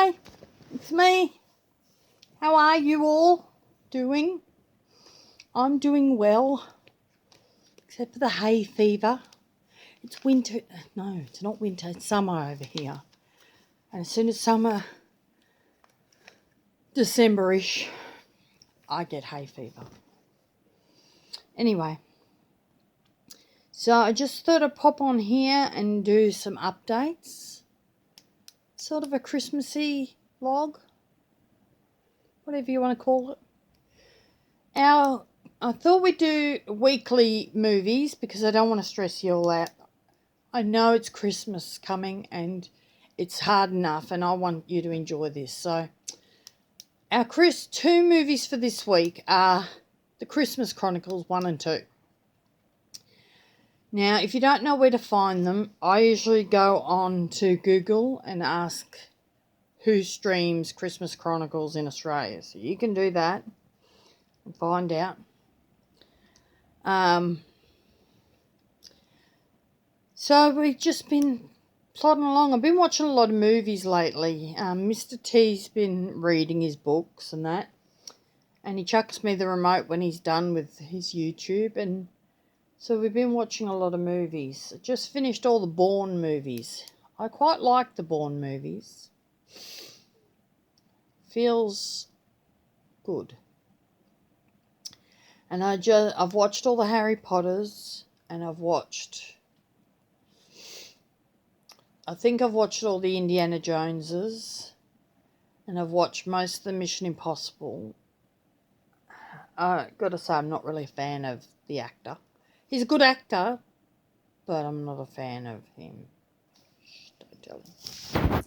Hi, it's me. How are you all doing? I'm doing well, except for the hay fever. It's winter. No, it's not winter. It's summer over here. And as soon as summer, December-ish, I get hay fever. Anyway, so I just thought I'd pop on here and do some updates. Sort of a Christmassy vlog, whatever you want to call it. I thought we'd do weekly movies because I don't want to stress you all out. I know it's Christmas coming and it's hard enough, and I want you to enjoy this. So our two movies for this week are the Christmas Chronicles 1 and 2. Now, if you don't know where to find them, I usually go on to Google and ask who streams Christmas Chronicles in Australia. So you can do that and find out. So we've just been plodding along. I've been watching a lot of movies lately. Mr. T's been reading his books and that. And he chucks me the remote when he's done with his YouTube. And so we've been watching a lot of movies. I just finished all the Bourne movies. I quite like the Bourne movies. Feels good. And I've watched all the Harry Potters, and I think I've watched all the Indiana Joneses, and I've watched most of the Mission Impossible. Got to say, I'm not really a fan of the actor. He's a good actor, but I'm not a fan of him. Shh, don't tell him.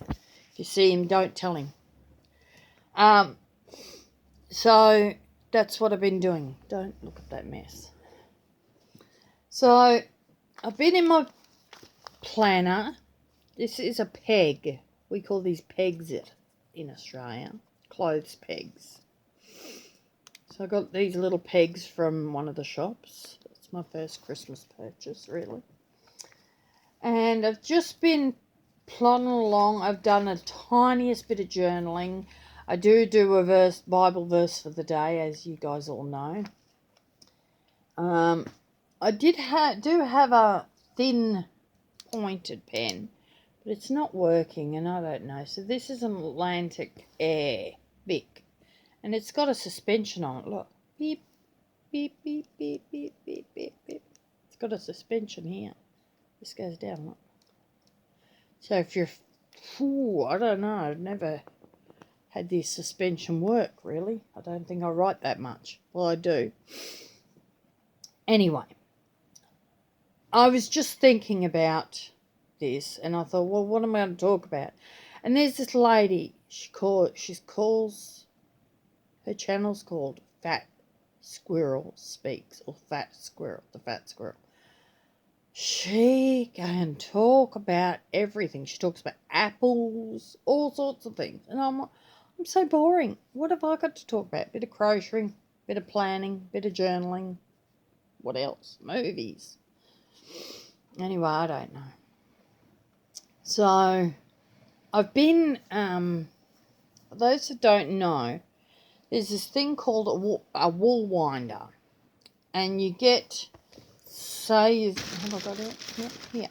If you see him, don't tell him. So that's what I've been doing. Don't look at that mess. So I've been in my planner. This is a peg. We call these pegs in Australia. Clothes pegs. So I got these little pegs from one of the shops. That's my first Christmas purchase, really. And I've just been plodding along. I've done a tiniest bit of journaling. I do a Bible verse for the day, as you guys all know. I do have a thin pointed pen, but it's not working, and I don't know. So this is an Atlantic Air Bic, and it's got a suspension on it. Look, beep, beep, beep, beep, beep, beep, beep, beep. It's got a suspension here. This goes down. Look. So if you're, I don't know. I've never had this suspension work, really. I don't think I write that much. Well, I do. Anyway, I was just thinking about this, and I thought, well, what am I going to talk about? And there's this lady, her channel's called Fat Squirrel Speaks, or Fat Squirrel, the Fat Squirrel. She can talk about everything. She talks about apples, all sorts of things. And I'm so boring. What have I got to talk about? Bit of crocheting, bit of planning, bit of journaling. What else? Movies. Anyway, I don't know. So, I've been, for those that don't know, there's this thing called a wool winder. And you get, have I got it? Yep, here.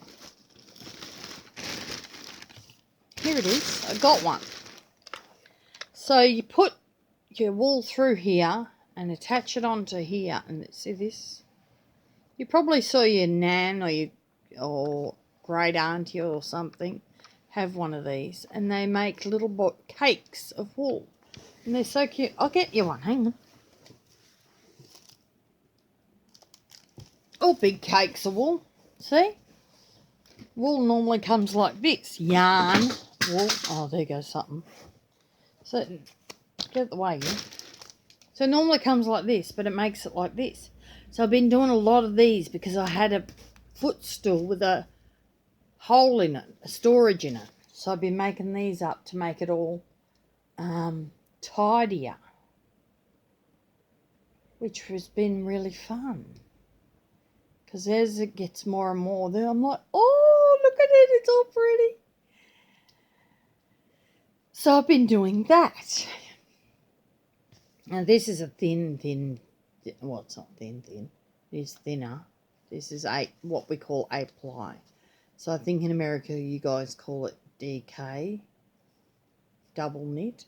Here it is. I got one. So you put your wool through here and attach it onto here. And see this? You probably saw your nan or great auntie or something have one of these. And they make little cakes of wool. And they're so cute. I'll get you one. Hang on. All big cakes of wool. See? Wool normally comes like this. Yarn. Wool. Oh, there goes something. So, get out the way, yeah? So, it normally comes like this, but it makes it like this. So, I've been doing a lot of these because I had a footstool with a hole in it, a storage in it. So, I've been making these up to make it all tidier, which has been really fun. Because as it gets more and more, I'm like, oh, look at it, it's all pretty. So I've been doing that. Now this is a thin, well, it's not thin, it's thinner. This is what we call 8-ply. So I think in America you guys call it DK, double knit.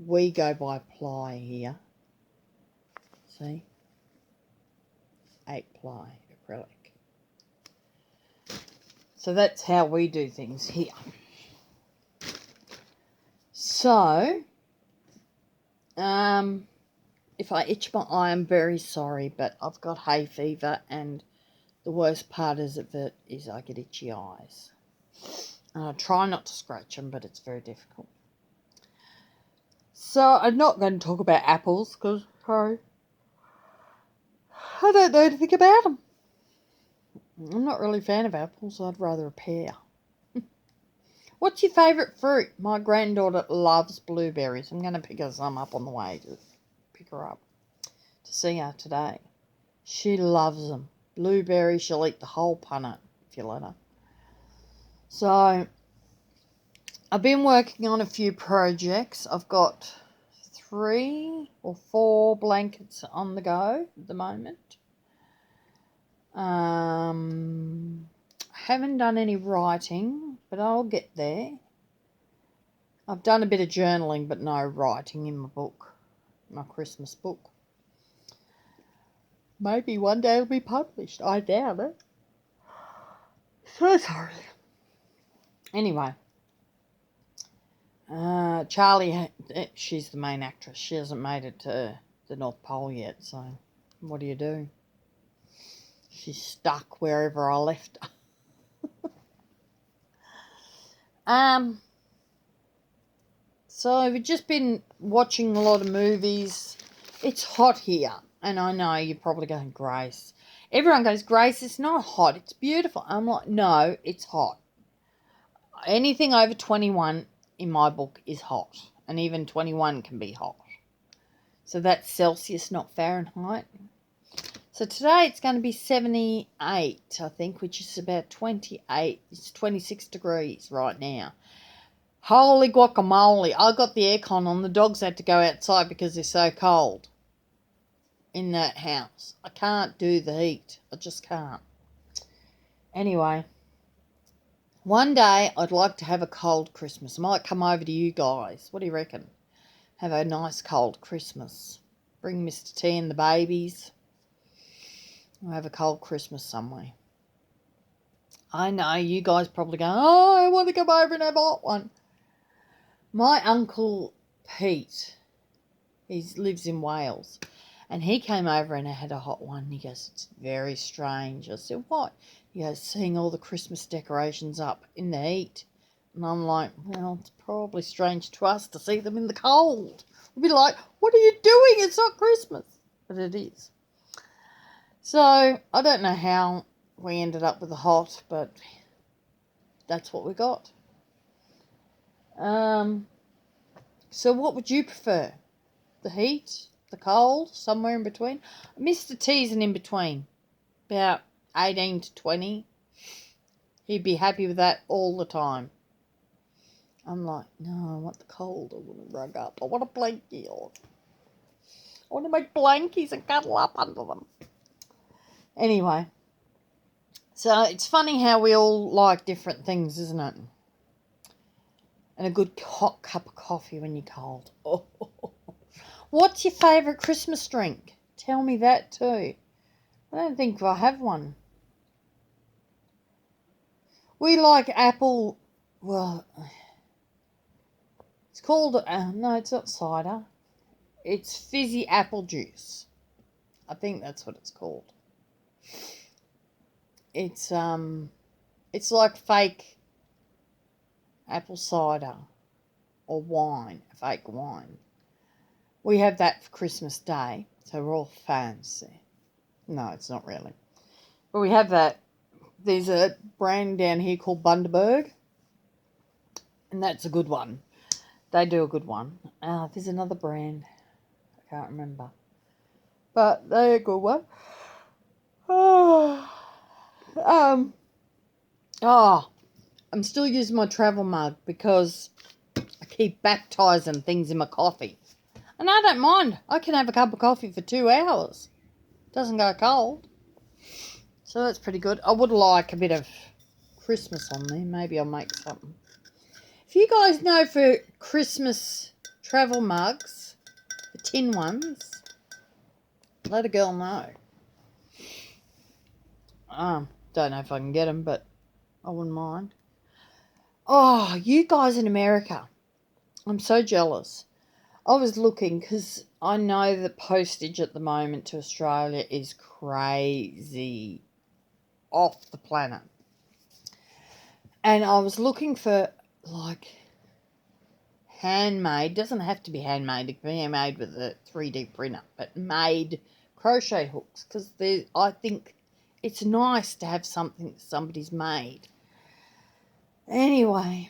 We go by ply here. See? 8-ply acrylic. So that's how we do things here. So, if I itch my eye, I'm very sorry, but I've got hay fever, and the worst part of it is I get itchy eyes. And I try not to scratch them, but it's very difficult. So I'm not going to talk about apples because, sorry, I don't know anything about them. I'm not really a fan of apples. I'd rather a pear. What's your favourite fruit? My granddaughter loves blueberries. I'm going to pick her some up on the way to pick her up to see her today. She loves them. Blueberries, she'll eat the whole punnet if you let her. So, I've been working on a few projects. I've got 3 or 4 blankets on the go at the moment. Haven't done any writing, but I'll get there. I've done a bit of journaling, but no writing in my book, my Christmas book. Maybe one day it'll be published. I doubt it. So sorry. Anyway, Charlie, she's the main actress. She hasn't made it to the North Pole yet, so what do? She's stuck wherever I left her. So we've just been watching a lot of movies. It's hot here, and I know you're probably going, Grace. Everyone goes, Grace, it's not hot, it's beautiful. I'm like, no, it's hot. Anything over 21 in my book is hot, and even 21 can be hot. So that's Celsius, not Fahrenheit. So today it's going to be 78, I think, which is about 28. It's 26 degrees right now. Holy guacamole. I got the aircon on. The dogs had to go outside because they're so cold in that house. I can't do the heat. I just can't. Anyway, one day I'd like to have a cold Christmas. I might come over to you guys. What do you reckon? Have a nice cold Christmas. Bring Mr. T and the babies. We'll have a cold Christmas somewhere. I know you guys probably go, oh, I want to come over and have a hot one. My uncle Pete, he lives in Wales, and he came over and had a hot one. He goes, it's very strange. I said, what? He goes, seeing all the Christmas decorations up in the heat. And I'm like, well, it's probably strange to us to see them in the cold. We'd be like, what are you doing? It's not Christmas. But it is. So, I don't know how we ended up with the hot, but that's what we got. So what would you prefer? The heat? The cold? Somewhere in between? Mr. T's an in between. About 18 to 20. He'd be happy with that all the time. I'm like, no, I want the cold. I want to rug up. I want a blankie on. I want to make blankies and cuddle up under them. Anyway. So it's funny how we all like different things, isn't it? And a good hot cup of coffee when you're cold. Oh. What's your favourite Christmas drink? Tell me that too. I don't think I have one. We like apple, well, it's called, no, it's not cider. It's fizzy apple juice. I think that's what it's called. It's like fake apple cider or wine, fake wine. We have that for Christmas Day, so we're all fancy. No, it's not really. But we have that. There's a brand down here called Bundaberg, and that's a good one. They do a good one. There's another brand. I can't remember. But they're a good one. I'm still using my travel mug because I keep baptising things in my coffee. And I don't mind. I can have a cup of coffee for 2 hours. Doesn't go cold. So that's pretty good. I would like a bit of Christmas on there. Maybe I'll make something. If you guys know for Christmas travel mugs, the tin ones, let a girl know. Don't know if I can get them, but I wouldn't mind. Oh, you guys in America. I'm so jealous. I was looking because I know that postage at the moment to Australia is crazy, off the planet. And I was looking for, like, handmade, doesn't have to be handmade, it can be made with a 3D printer, but made crochet hooks, because I think it's nice to have something that somebody's made. Anyway,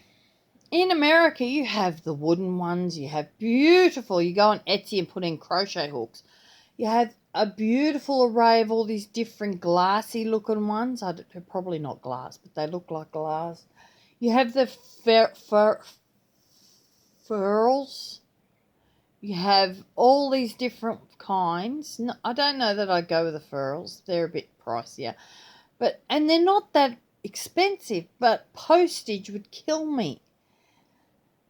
in America you have the wooden ones, you have beautiful, you go on Etsy and put in crochet hooks, you have a beautiful array of all these different glassy looking ones. They're probably not glass, but they look like glass. You have the furls. You have all these different kinds. No, I don't know that I'd go with the furls. They're a bit pricier. And they're not that expensive, but postage would kill me.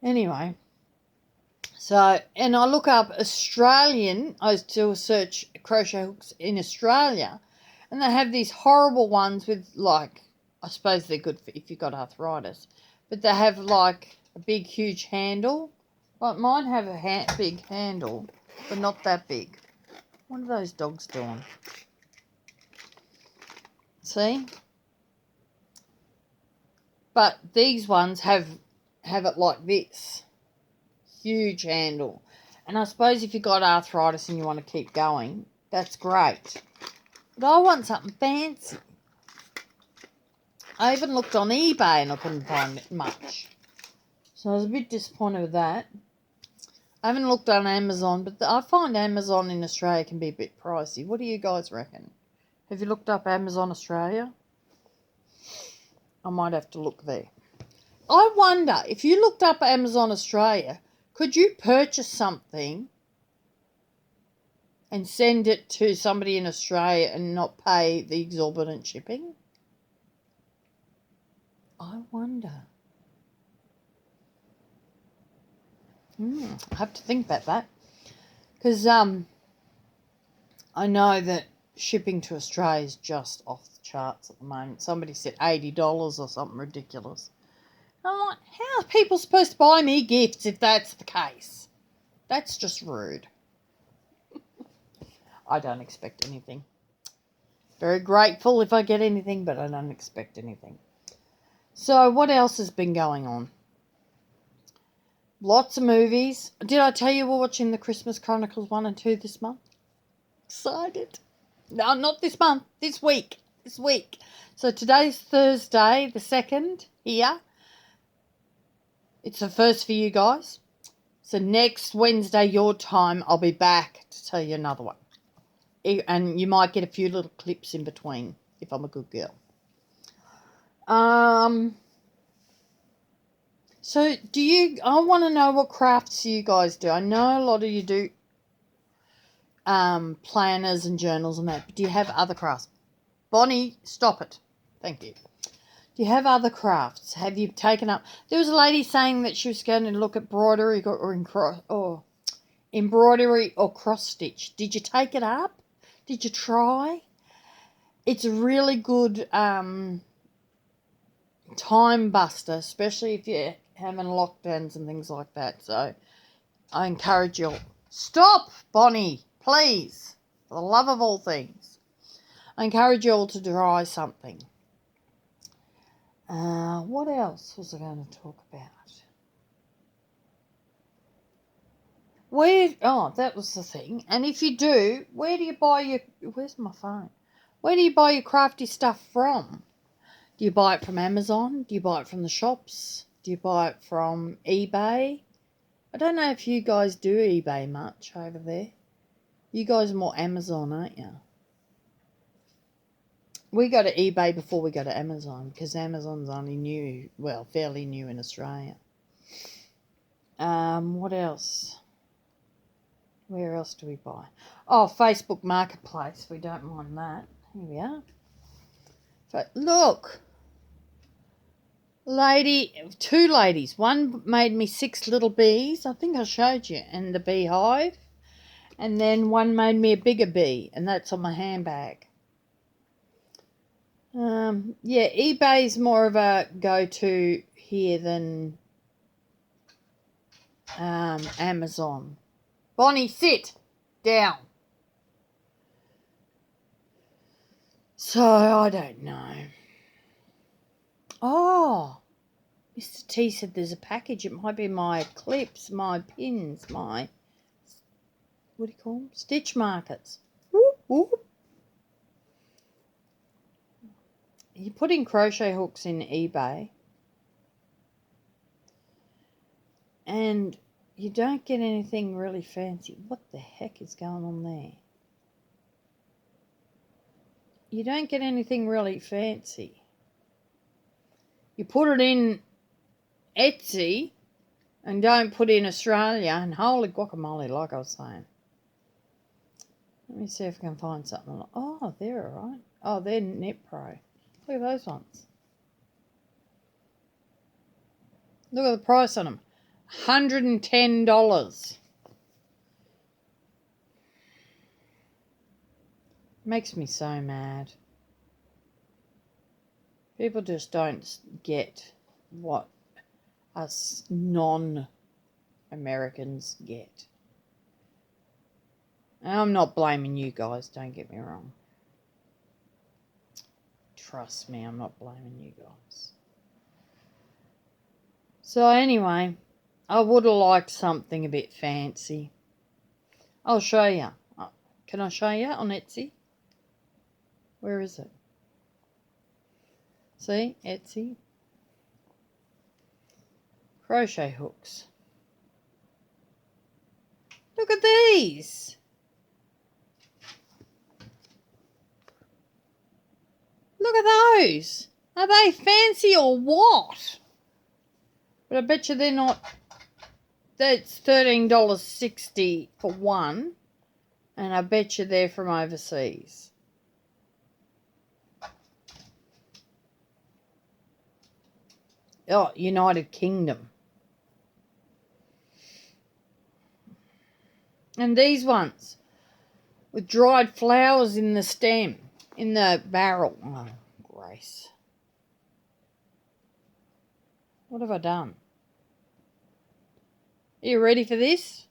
Anyway, and I look up Australian, I do a search crochet hooks in Australia, and they have these horrible ones with, like, I suppose they're good for if you've got arthritis, but they have like a big huge handle. Like mine have a big handle, but not that big. What are those dogs doing? See? But these ones have it like this. Huge handle. And I suppose if you've got arthritis and you want to keep going, that's great. But I want something fancy. I even looked on eBay and I couldn't find much. So I was a bit disappointed with that. I haven't looked on Amazon, but I find Amazon in Australia can be a bit pricey. What do you guys reckon? Have you looked up Amazon Australia? I might have to look there. I wonder, if you looked up Amazon Australia, could you purchase something and send it to somebody in Australia and not pay the exorbitant shipping? I wonder. I have to think about that. Because I know that shipping to Australia is just off the charts at the moment. Somebody said $80 or something ridiculous. I'm like, how are people supposed to buy me gifts if that's the case? That's just rude. I don't expect anything. Very grateful if I get anything, but I don't expect anything. So what else has been going on? Lots of movies. Did I tell you we're watching the Christmas Chronicles 1 and 2 this month? Excited. No, not this month. This week. So today's Thursday, the 2nd here. It's the first for you guys. So next Wednesday, your time, I'll be back to tell you another one. And you might get a few little clips in between if I'm a good girl. So I want to know what crafts you guys do. I know a lot of you do planners and journals and that, but do you have other crafts? Bonnie, stop it. Thank you. Do you have other crafts? Have you taken up? There was a lady saying that she was going to look at embroidery or cross stitch. Did you take it up? Did you try? It's a really good time buster, especially if you're having lockdowns and things like that. So I encourage you all. Stop, Bonnie, please. For the love of all things. I encourage you all to try something. What else was I going to talk about? That was the thing. And if you do, where do you buy your... Where's my phone? Where do you buy your crafty stuff from? Do you buy it from Amazon? Do you buy it from the shops? Do you buy it from eBay? I don't know if you guys do eBay much over there. You guys are more Amazon, aren't you? We go to eBay before we go to Amazon because Amazon's only fairly new in Australia. What else? Where else do we buy? Oh, Facebook Marketplace. We don't mind that. Here we are. So, look. Two ladies. One made me 6 little bees. I think I showed you. And the beehive. And then one made me a bigger bee. And that's on my handbag. Yeah, eBay's more of a go-to here than Amazon. Bonnie, sit down. So, I don't know. Oh, Mr. T said there's a package. It might be my clips, my pins, my, what do you call them? Stitch markers. Whoop, whoop. You put in crochet hooks in eBay and you don't get anything really fancy. What the heck is going on there? You don't get anything really fancy. You put it in Etsy and don't put in Australia, and holy guacamole, like I was saying. Let me see if I can find something. Oh, they're all right. Oh, they're Net Pro. Look at those ones. Look at the price on them. $110. Makes me so mad. People just don't get what us non-Americans get. And I'm not blaming you guys, don't get me wrong. Trust me, I'm not blaming you guys. So anyway, I would have liked something a bit fancy. I'll show you. Can I show you on Etsy? Where is it? See, Etsy. Crochet hooks. Look at these. Look at those. Are they fancy or what? But I bet you they're not. That's $13.60 for one. And I bet you they're from overseas. Oh, United Kingdom. And these ones with dried flowers in the stem, in the barrel. Oh, Grace. What have I done? Are you ready for this?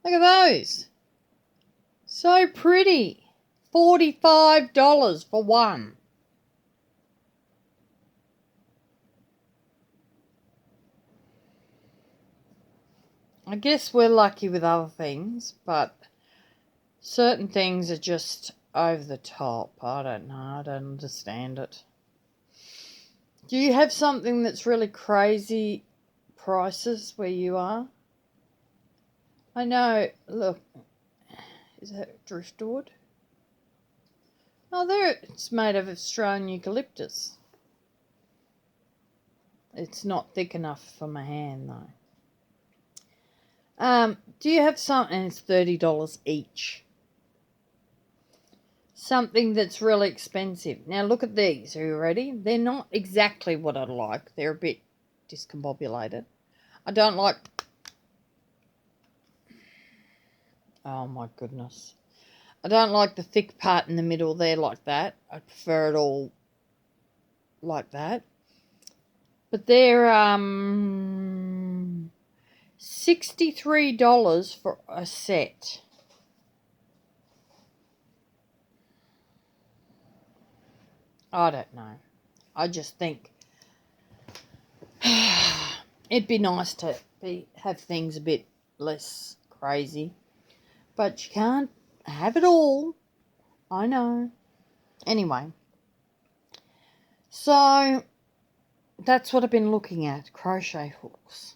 Look at those. So pretty. $45 for one. I guess we're lucky with other things, but certain things are just over the top. I don't know. I don't understand it. Do you have something that's really crazy prices where you are? I know. Look. Is that driftwood? Oh, there. It's made of Australian eucalyptus. It's not thick enough for my hand, though. Do you have something? It's $30 each. Something that's really expensive. Now look at these. Are you ready? They're not exactly what I like. They're a bit discombobulated. I don't like... Oh my goodness. I don't like the thick part in the middle there like that. I prefer it all like that. But they're $63 for a set. I don't know. I just think it'd be nice to have things a bit less crazy. But you can't have it all. I know. Anyway. So, that's what I've been looking at. Crochet hooks.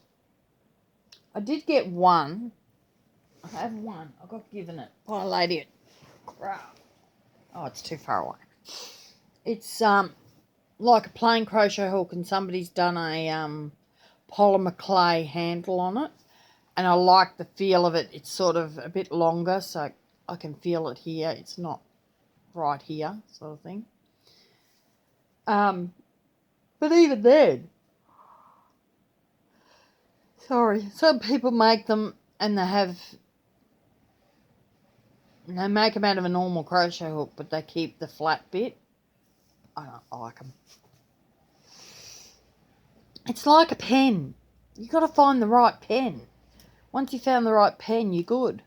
I did get one. I have one. I got given it by a lady at Craft. Oh, it's too far away. It's like a plain crochet hook, and somebody's done a polymer clay handle on it. And I like the feel of it. It's sort of a bit longer, so I can feel it here. It's not right here, sort of thing. But even then, sorry, some people make them and they make them out of a normal crochet hook, but they keep the flat bit. I don't like them. It's like a pen. You've got to find the right pen. Once you found the right pen, you're good.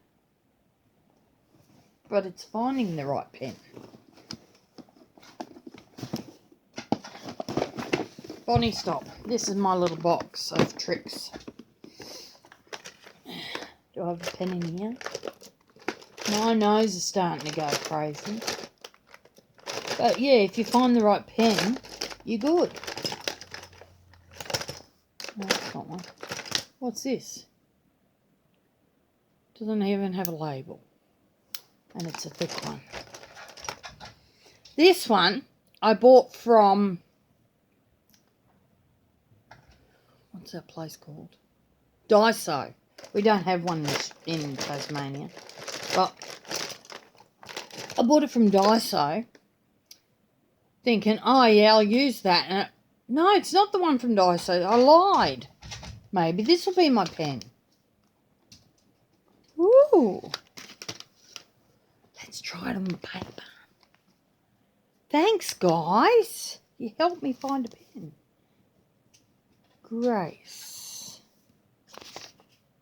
But it's finding the right pen. Bonnie, stop. This is my little box of tricks. Do I have a pen in here? My nose is starting to go crazy. But yeah, if you find the right pen, you're good. No, that's not one. What's this? Doesn't even have a label. And it's a thick one. This one I bought from, what's that place called? Daiso. We don't have one in Tasmania. But I bought it from Daiso thinking, oh yeah, I'll use that. And no, it's not the one from Daiso. I lied. Maybe this will be my pen. Ooh. Let's try it on the paper. Thanks, guys. You helped me find a pen. Grace.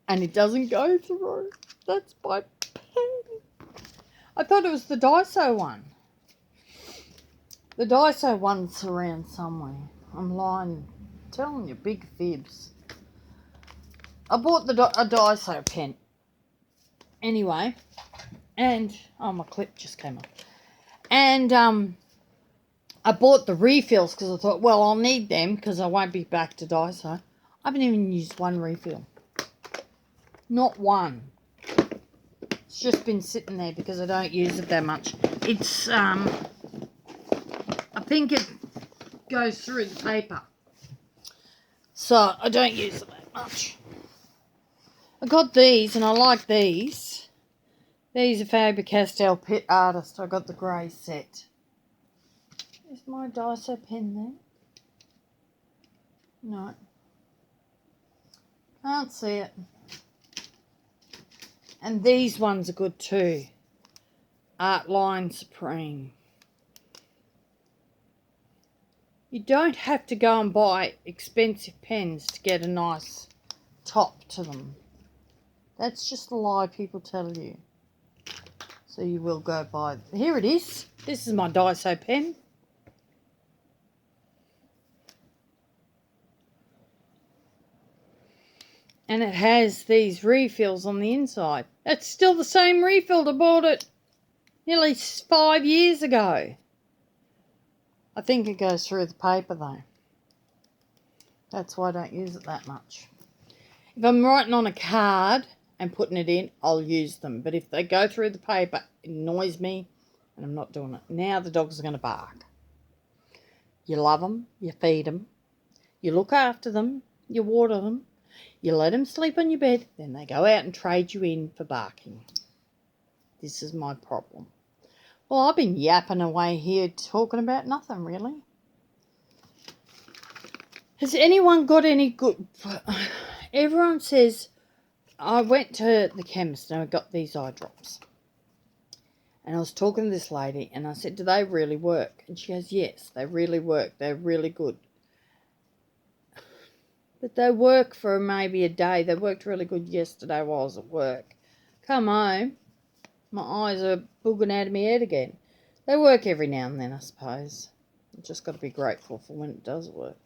And it doesn't go through. That's my pen. I thought it was the Daiso one. The Daiso one's around somewhere. I'm lying, telling you big fibs. I bought a Daiso pen. Anyway, and oh, my clip just came off. And I bought the refills because I thought, well, I'll need them because I won't be back to Daiso. I haven't even used one refill. Not one. It's just been sitting there because I don't use it that much. It's I think it goes through the paper, so I don't use it that much. I got these and I like these. These are Faber-Castell Pit Artist. I got the grey set. Is my Daiso pen there? No. Can't see it. And these ones are good too. Art Line Supreme. You don't have to go and buy expensive pens to get a nice top to them. That's just a lie people tell you. So you will go buy. Here it is. This is my Daiso pen. And it has these refills on the inside. It's still the same refill. I bought it nearly 5 years ago. I think it goes through the paper though. That's why I don't use it that much. If I'm writing on a card and putting it in, I'll use them. But if they go through the paper, it annoys me and I'm not doing it. Now the dogs are going to bark. You love them, you feed them, you look after them, you water them, you let them sleep on your bed, then they go out and trade you in for barking. This is my problem. Well, I've been yapping away here talking about nothing, really. Has anyone got any good... Everyone says... I went to the chemist and I got these eye drops. And I was talking to this lady and I said, do they really work? And she goes, yes, they really work. They're really good. But they work for maybe a day. They worked really good yesterday while I was at work. Come home, my eyes are booging out of my head again. They work every now and then, I suppose. You've just got to be grateful for when it does work.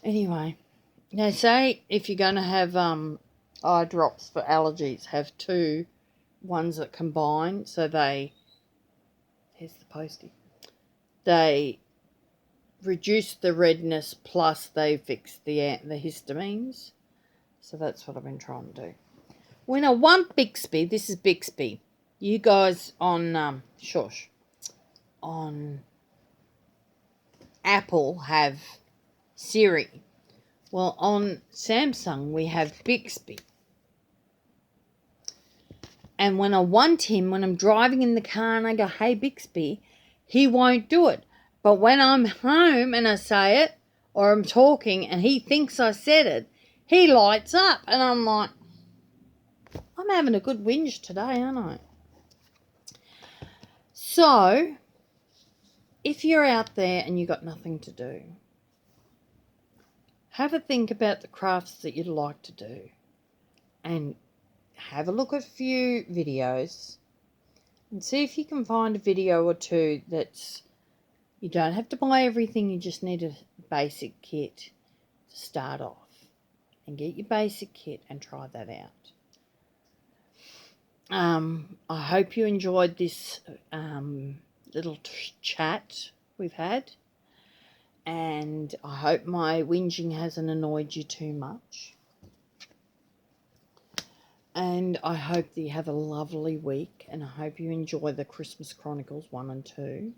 Anyway, they say if you're going to have eye drops for allergies, have two ones that combine. So they, here's the postie, they reduce the redness plus they fix the histamines. So that's what I've been trying to do. When I want Bixby, this is Bixby. You guys on on Apple have Siri. Well, on Samsung, we have Bixby. And when I want him, when I'm driving in the car and I go, hey, Bixby, he won't do it. But when I'm home and I say it, or I'm talking and he thinks I said it, he lights up. And I'm like, I'm having a good whinge today, aren't I? So, if you're out there and you've got nothing to do, have a think about the crafts that you'd like to do and have a look at a few videos and see if you can find a video or two that's, you don't have to buy everything, you just need a basic kit to start off, and get your basic kit and try that out. I hope you enjoyed this little chat we've had. And I hope my whinging hasn't annoyed you too much. And I hope that you have a lovely week. And I hope you enjoy the Christmas Chronicles 1 and 2.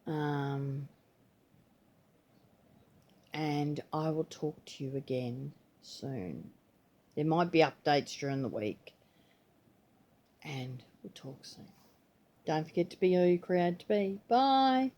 And I will talk to you again soon. There might be updates during the week. And we'll talk soon. Don't forget to be who you're created to be. Bye.